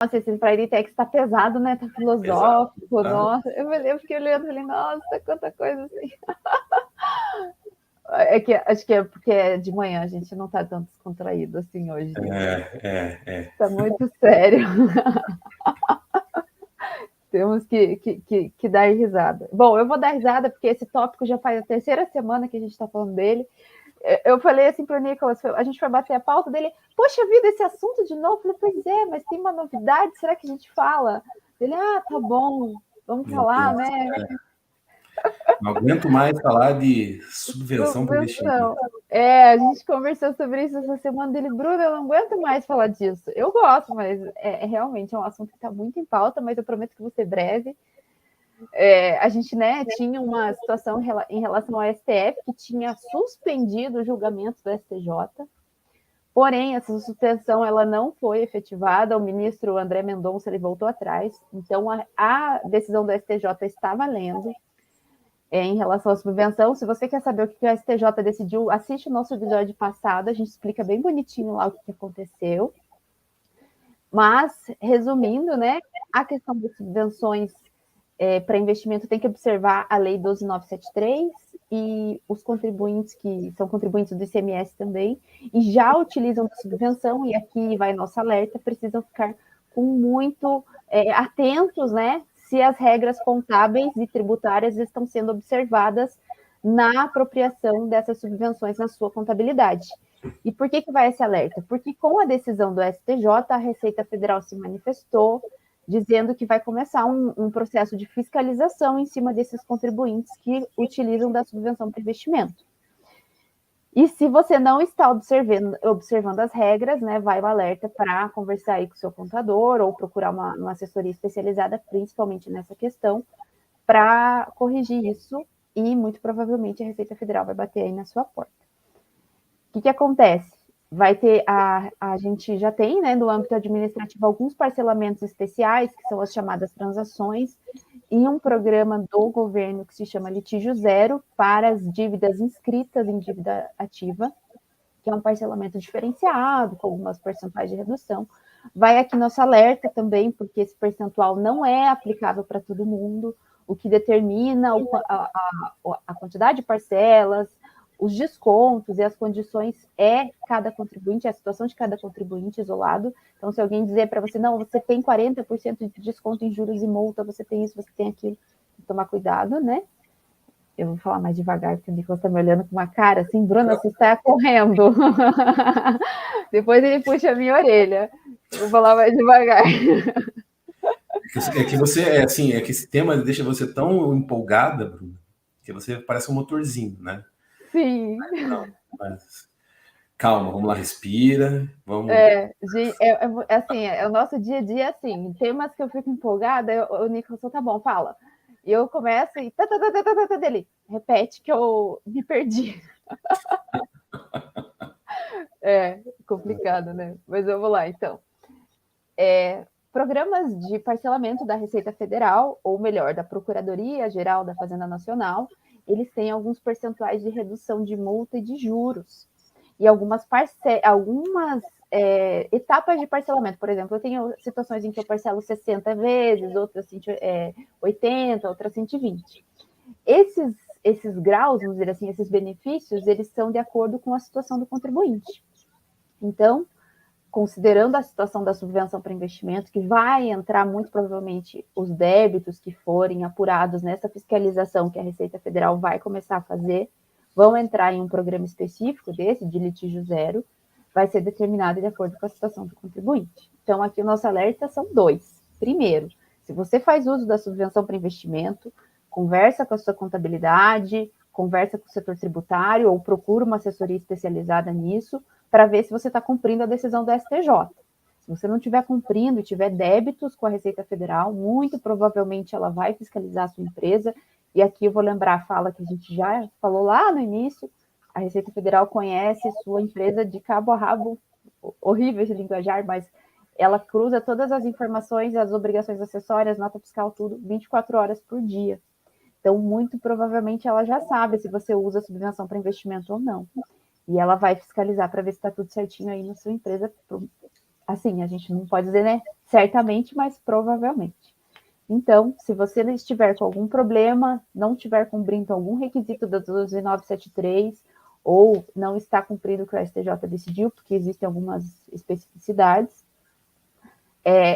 nossa, esse Pride está pesado, né? Tá filosófico, Exato. Nossa. Eu fiquei olhando e falei, nossa, quanta coisa assim. Acho que é porque de manhã a gente não tá tão descontraído assim hoje. Tá muito sério. Temos que dar risada. Bom, eu vou dar risada porque esse tópico já faz a terceira semana que a gente está falando dele. Eu falei assim para o Nicolas, a gente foi bater a pauta dele, poxa vida, esse assunto de novo? Eu falei, pois é, mas tem uma novidade, será que a gente fala? Ele, tá bom, vamos falar, né? Não aguento mais falar de subvenção para investimento. A gente conversou sobre isso essa semana dele, Bruno, eu não aguento mais falar disso. Eu gosto, mas realmente é um assunto que está muito em pauta, mas eu prometo que vou ser breve. A gente, né, tinha uma situação em relação ao STF que tinha suspendido o julgamento do STJ, porém essa suspensão ela não foi efetivada, o ministro André Mendonça ele voltou atrás, então a decisão do STJ está valendo em relação à subvenção. Se você quer saber o que o STJ decidiu, assiste o nosso episódio passado, a gente explica bem bonitinho lá o que aconteceu. Mas, resumindo, né, a questão das subvenções para investimento tem que observar a Lei 12.973 e os contribuintes que são contribuintes do ICMS também, e já utilizam a subvenção, e aqui vai nosso alerta, precisam ficar com muito atentos, né, se as regras contábeis e tributárias estão sendo observadas na apropriação dessas subvenções na sua contabilidade. E por que vai esse alerta? Porque com a decisão do STJ, a Receita Federal se manifestou, dizendo que vai começar um processo de fiscalização em cima desses contribuintes que utilizam da subvenção para investimento. E se você não está observando as regras, né, vai o alerta para conversar aí com o seu contador ou procurar uma assessoria especializada, principalmente nessa questão, para corrigir isso e, muito provavelmente, a Receita Federal vai bater aí na sua porta. O que acontece? Vai ter, a gente já tem, né, no âmbito administrativo, alguns parcelamentos especiais, que são as chamadas transações, e um programa do governo que se chama Litígio Zero para as dívidas inscritas em dívida ativa, que é um parcelamento diferenciado, com algumas percentuais de redução. Vai aqui nosso alerta também, porque esse percentual não é aplicável para todo mundo, o que determina a quantidade de parcelas, os descontos e as condições cada contribuinte, a situação de cada contribuinte isolado. Então, se alguém dizer para você, não, você tem 40% de desconto em juros e multa, você tem isso, você tem aquilo, tem que tomar cuidado, né? Eu vou falar mais devagar, porque o Nicolas está me olhando com uma cara assim, Bruna, você está correndo. Depois ele puxa a minha orelha. Eu vou falar mais devagar. É que você, assim, que esse tema deixa você tão empolgada, Bruna, que você parece um motorzinho, né? Sim. Não, mas calma, vamos lá, respira, vamos... Assim, o nosso dia a dia, assim, temas que eu fico empolgada, o Nicolas, tá bom, fala. E eu começo e dele, repete que eu me perdi. Complicado, né? Mas vamos lá, então. Programas de parcelamento da Receita Federal, ou melhor, da Procuradoria-Geral da Fazenda Nacional, eles têm alguns percentuais de redução de multa e de juros. E algumas etapas de parcelamento. Por exemplo, eu tenho situações em que eu parcelo 60 vezes, outras 80, outras 120. Esses graus, vamos dizer assim, esses benefícios, eles são de acordo com a situação do contribuinte. Então, considerando a situação da subvenção para investimento, que vai entrar muito provavelmente os débitos que forem apurados nessa fiscalização que a Receita Federal vai começar a fazer, vão entrar em um programa específico desse, de litígio zero, vai ser determinado de acordo com a situação do contribuinte. Então, aqui o nosso alerta são 2. Primeiro, se você faz uso da subvenção para investimento, conversa com a sua contabilidade, conversa com o setor tributário ou procura uma assessoria especializada nisso, para ver se você está cumprindo a decisão do STJ. Se você não estiver cumprindo e tiver débitos com a Receita Federal, muito provavelmente ela vai fiscalizar a sua empresa. E aqui eu vou lembrar a fala que a gente já falou lá no início, a Receita Federal conhece sua empresa de cabo a rabo, horrível esse linguajar, mas ela cruza todas as informações, as obrigações acessórias, nota fiscal, tudo, 24 horas por dia. Então, muito provavelmente ela já sabe se você usa a subvenção para investimento ou não. E ela vai fiscalizar para ver se está tudo certinho aí na sua empresa, assim, a gente não pode dizer, né, certamente, mas provavelmente. Então, se você estiver com algum problema, não estiver cumprindo algum requisito da 12973, ou não está cumprindo o que o STJ decidiu, porque existem algumas especificidades,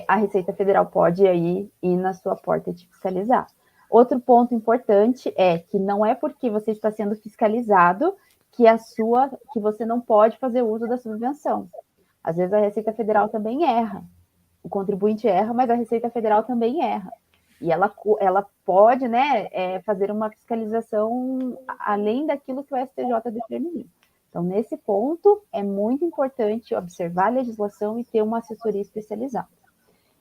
a Receita Federal pode aí ir na sua porta e te fiscalizar. Outro ponto importante é que não é porque você está sendo fiscalizado que você não pode fazer uso da subvenção. Às vezes a Receita Federal também erra. O contribuinte erra, mas a Receita Federal também erra. E ela pode, né, fazer uma fiscalização além daquilo que o STJ determinou. Então, nesse ponto, é muito importante observar a legislação e ter uma assessoria especializada.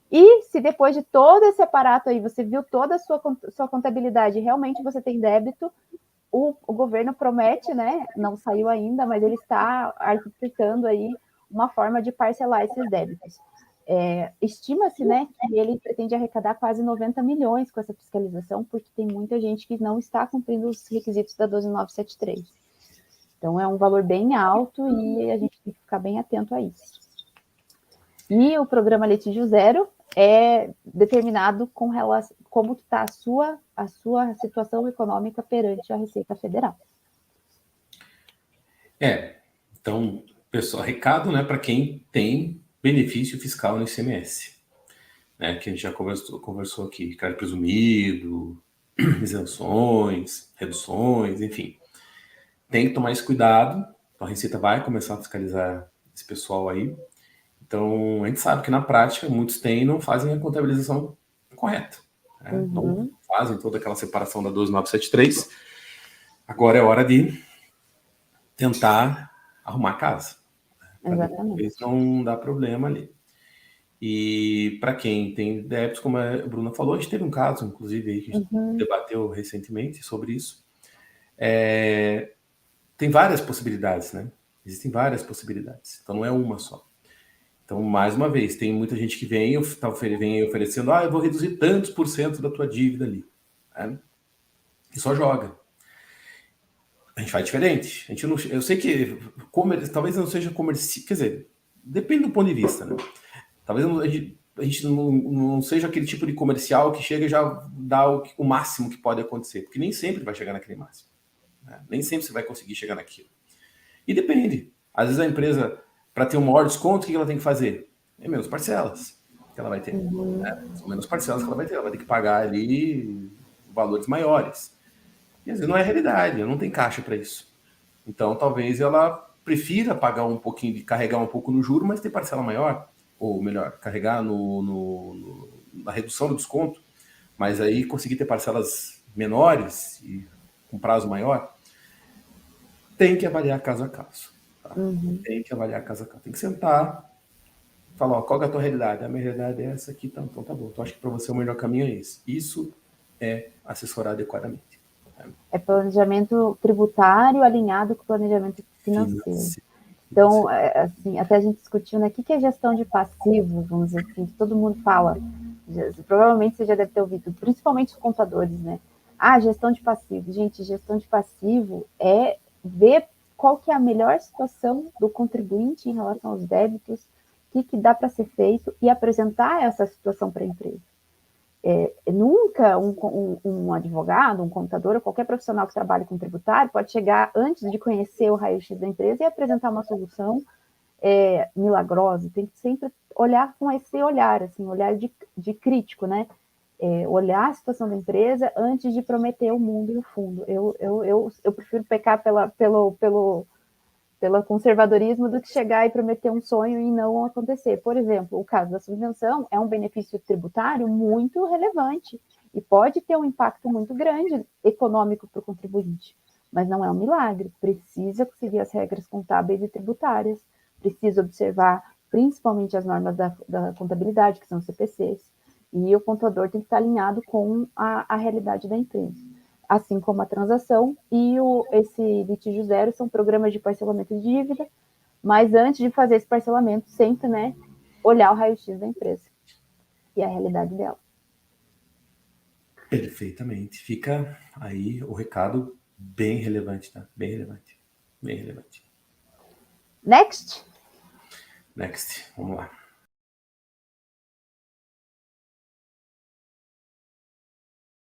E se depois de todo esse aparato aí, você viu toda a sua contabilidade, realmente você tem débito, o governo promete, né, não saiu ainda, mas ele está arquitetando aí uma forma de parcelar esses débitos. Estima-se, né, que ele pretende arrecadar quase 90 milhões com essa fiscalização, porque tem muita gente que não está cumprindo os requisitos da 12973. Então, é um valor bem alto e a gente tem que ficar bem atento a isso. E o programa Litígio Zero é determinado com relação como está a sua situação econômica perante a Receita Federal. Então, pessoal, recado, né, para quem tem benefício fiscal no ICMS, né, que a gente já conversou aqui, crédito presumido, isenções, reduções, enfim. Tem que tomar esse cuidado, então a Receita vai começar a fiscalizar esse pessoal aí. Então, a gente sabe que na prática, muitos têm e não fazem a contabilização correta, né? Não fazem toda aquela separação da 12973. Agora é hora de tentar arrumar a casa, para depois não dar problema ali. E para quem tem débitos, como a Bruna falou, a gente teve um caso, inclusive, aí, que a gente debateu recentemente sobre isso. Tem várias possibilidades, né? Existem várias possibilidades, então não é uma só. Então, mais uma vez, tem muita gente que vem oferecendo, eu vou reduzir tantos por cento da tua dívida ali, né? E só joga. A gente faz diferente. Eu sei que talvez não seja comercial, quer dizer, depende do ponto de vista, né? Talvez a gente não seja aquele tipo de comercial que chega e já dá o máximo que pode acontecer, porque nem sempre vai chegar naquele máximo, né? Nem sempre você vai conseguir chegar naquilo. E depende. Às vezes a empresa, para ter um maior desconto, o que ela tem que fazer? É menos parcelas que ela vai ter, né? São menos parcelas que ela vai ter. Ela vai ter que pagar ali valores maiores. E às vezes não é a realidade, não tem caixa para isso. Então talvez ela prefira pagar um pouquinho, carregar um pouco no juro, mas ter parcela maior. Ou melhor, carregar na redução do desconto, mas aí conseguir ter parcelas menores e com prazo maior. Tem que avaliar caso a caso. Tá? Tem que avaliar caso a caso. Tem que sentar, falar, qual é a tua realidade? A minha realidade é essa aqui, então tá bom. Então acho que para você o melhor caminho é esse. Isso é assessorar adequadamente. É planejamento tributário alinhado com o planejamento financeiro. Então, assim, até a gente discutiu, né, o que é gestão de passivo, vamos dizer assim, que todo mundo fala. Provavelmente você já deve ter ouvido, principalmente os contadores, né? Gestão de passivo. Gente, gestão de passivo é ver qual que é a melhor situação do contribuinte em relação aos débitos, o que dá para ser feito e apresentar essa situação para a empresa. Nunca um advogado, um contador ou qualquer profissional que trabalhe com tributário pode chegar antes de conhecer o raio-x da empresa e apresentar uma solução milagrosa. Tem que sempre olhar com esse olhar, assim, olhar de crítico, né? Olhar a situação da empresa antes de prometer o mundo e o fundo. Eu prefiro pecar pelo conservadorismo do que chegar e prometer um sonho e não acontecer. Por exemplo, o caso da subvenção é um benefício tributário muito relevante e pode ter um impacto muito grande econômico para o contribuinte, mas não é um milagre. Precisa seguir as regras contábeis e tributárias, precisa observar principalmente as normas da contabilidade, que são os CPCs, e o contador tem que estar alinhado com a realidade da empresa. Assim como a transação e esse litígio zero são programas de parcelamento de dívida, mas antes de fazer esse parcelamento, sempre, né, olhar o raio-x da empresa e a realidade dela. Perfeitamente. Fica aí o recado bem relevante, tá? Bem relevante. Bem relevante. Next, vamos lá.